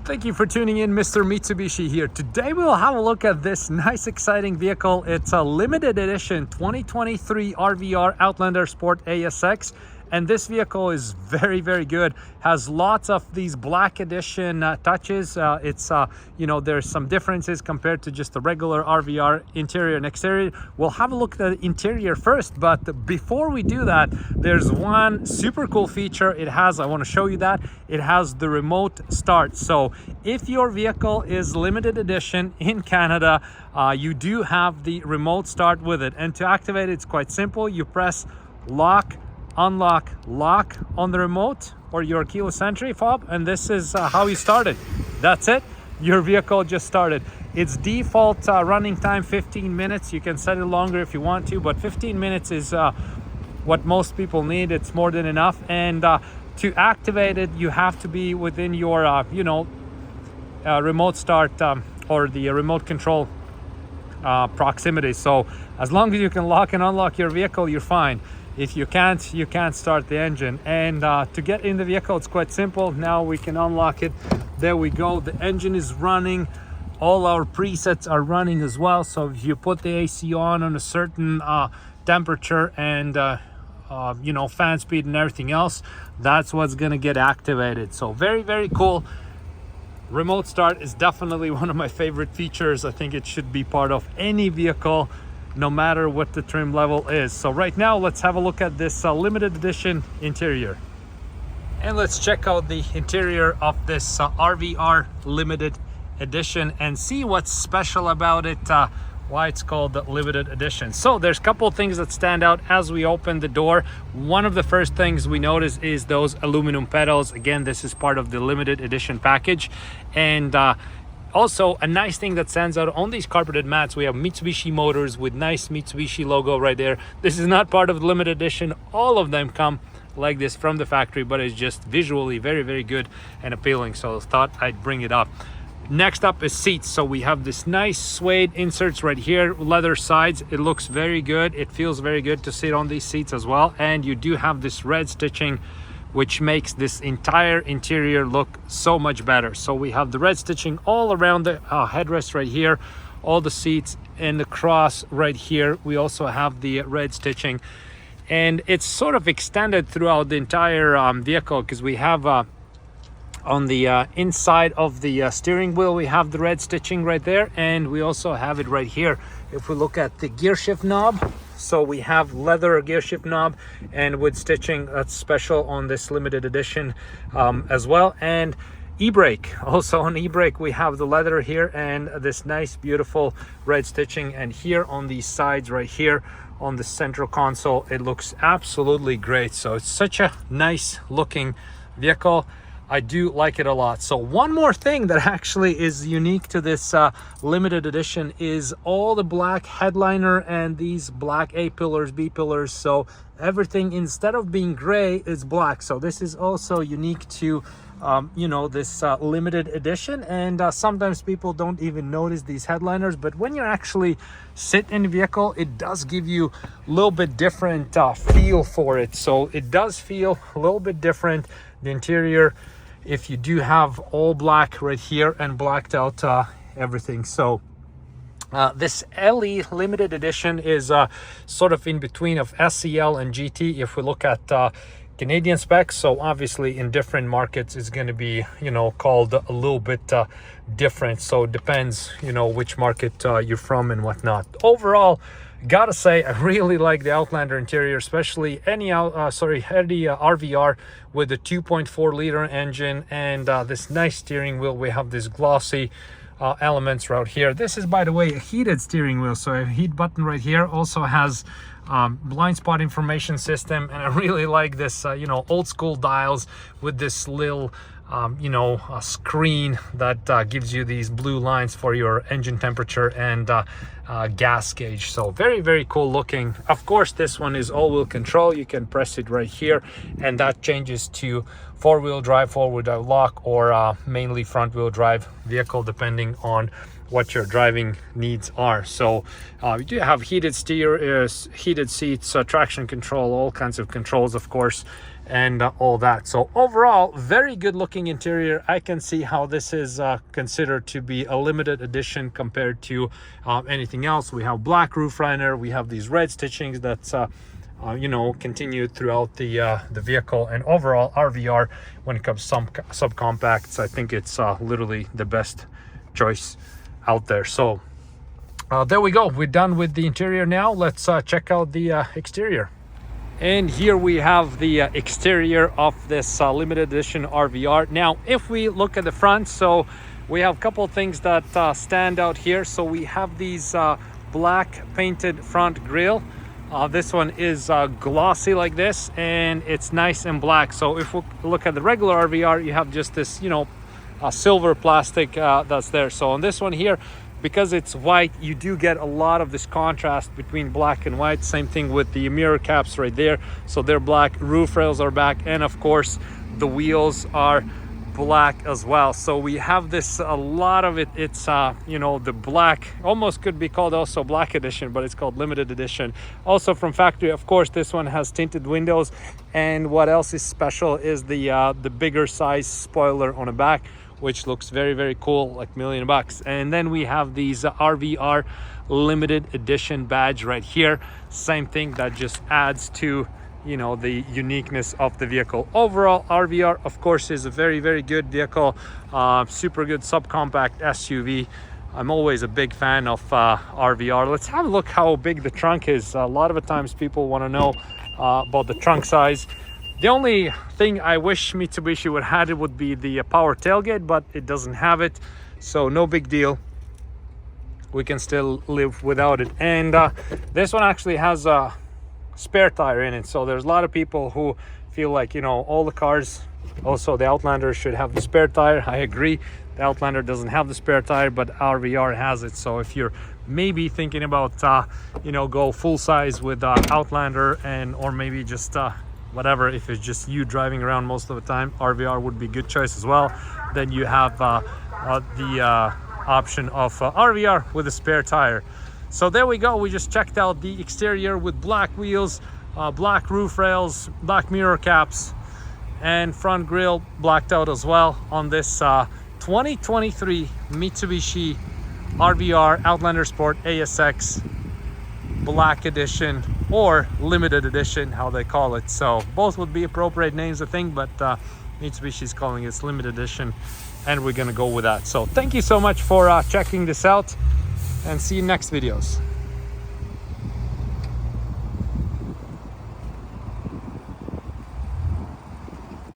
Thank you for tuning in. Mr. Mitsubishi here. Today we'll have a look at this nice exciting vehicle. It's a limited edition 2023 RVR Outlander Sport ASX, and this vehicle is very good. Has lots of these black edition touches. There's some differences compared to just the regular RVR interior and exterior. We'll have a look at the interior first, but before we do that, there's one super cool feature it has. I want to show you that. It has the remote start. So if your vehicle is limited edition in Canada, you do have the remote start with it, and to activate it, it's quite simple. You press lock, unlock, lock on the remote or your keyless entry fob, and this is how you start it. That's it. Your vehicle just started. Its default running time 15 minutes. You can set it longer if you want to, but 15 minutes is what most people need. It's more than enough. And to activate it, you have to be within your remote start or the remote control proximity. So as long as you can lock and unlock your vehicle, you're fine. If you can't, you can't start the engine. And to get in the vehicle, it's quite simple. Now we can unlock it. There we go. The engine is running. All our presets are running as well. So if you put the AC on a certain temperature and fan speed and everything else, that's what's gonna get activated. So very cool. Remote start is definitely one of my favorite features. I think it should be part of any vehicle, no matter what the trim level is. So right now, let's have a look at this limited edition interior. And let's check out the interior of this RVR limited edition and see what's special about it, why it's called the limited edition. So there's a couple of things that stand out as we open the door. One of the first things we notice is those aluminum pedals. Again, this is part of the limited edition package. And also, a nice thing that stands out on these carpeted mats, we have Mitsubishi motors with nice Mitsubishi logo right there. This is not part of the limited edition. All of them come like this from the factory, but it's just visually very good and appealing. So I thought I'd bring it up. Next up is seats. So we have this nice suede inserts right here, leather sides. It looks very good. It feels very good to sit on these seats as well. And you do have this red stitching, which makes this entire interior look so much better. So we have the red stitching all around the headrest right here, all the seats, and the cross right here. We also have the red stitching, and it's sort of extended throughout the entire vehicle, because we have on the inside of the steering wheel, we have the red stitching right there, and we also have it right here. If we look at the gear shift knob, so we have leather gear shift knob and with stitching that's special on this limited edition as well. And e-brake, also on e-brake we have the leather here and this nice beautiful red stitching. And here on these sides right here on the central console, it looks absolutely great. So it's such a nice looking vehicle. I do like it a lot. So one more thing that actually is unique to this limited edition is all the black headliner and these black A-pillars, B-pillars. So everything, instead of being gray, is black. So this is also unique to this limited edition. And sometimes people don't even notice these headliners, but when you actually sit in the vehicle, it does give you a little bit different feel for it. So it does feel a little bit different, the interior, if you do have all black right here and blacked out everything. So this LE limited edition is sort of in between of SCL and GT if we look at Canadian specs. So obviously in different markets it's going to be called a little bit different. So it depends which market you're from and whatnot. Overall, gotta say, I really like the Outlander interior, especially any RVR with the 2.4 liter engine and this nice steering wheel. We have this glossy elements right here. This is, by the way, a heated steering wheel, so a heat button right here. Also has blind spot information system, and I really like this old school dials with this little a screen that gives you these blue lines for your engine temperature and gas gauge. So very cool looking. Of course, this one is all-wheel control. You can press it right here and that changes to four-wheel drive lock, or mainly front-wheel drive vehicle, depending on what your driving needs are. So you do have heated seats, traction control, all kinds of controls, of course. and all that. So overall, very good looking interior. I can see how this is considered to be a limited edition compared to anything else. We have black roof liner, we have these red stitchings that's you know, continued throughout the vehicle, and overall RVR, when it comes to some subcompacts, I think it's literally the best choice out there. So there we go, we're done with the interior. Now let's check out the exterior. And here we have the exterior of this limited edition RVR. Now, if we look at the front, so we have a couple of things that stand out here. So we have these black painted front grille. This one is glossy like this, and it's nice and black. So if we look at the regular RVR, you have just this, you know, silver plastic that's there. So on this one here, because it's white, you do get a lot of this contrast between black and white. Same thing with the mirror caps right there. So they're black, roof rails are black, and of course the wheels are black as well. So we have this, a lot of it, it's you know, the black, almost could be called also black edition, but it's called limited edition. Also from factory, of course, this one has tinted windows, and what else is special is the bigger size spoiler on the back, which looks very, very cool, like $1 million bucks. And then we have these RVR limited edition badge right here. Same thing, that just adds to, you know, the uniqueness of the vehicle. Overall, RVR, of course, is a very, very good vehicle. Super good subcompact SUV. I'm always a big fan of RVR. Let's have a look how big the trunk is. A lot of the times people want to know about the trunk size. The only thing I wish Mitsubishi would have it would be the power tailgate, but it doesn't have it, so no big deal. We can still live without it. And this one actually has a spare tire in it. So there's a lot of people who feel like, you know, all the cars, also the Outlander, should have the spare tire. I agree, the Outlander doesn't have the spare tire, but RVR has it. So if you're maybe thinking about you know, go full size with Outlander, and or maybe just whatever, if it's just you driving around most of the time, RVR would be a good choice as well. Then you have the option of RVR with a spare tire. So there we go, we just checked out the exterior with black wheels, black roof rails, black mirror caps, and front grille blacked out as well on this 2023 Mitsubishi RVR Outlander Sport ASX Black Edition, or limited edition, how they call it. So both would be appropriate names, I think, but Mitsubishi is calling it limited edition, and we're gonna go with that. So thank you so much for checking this out, and see you next videos.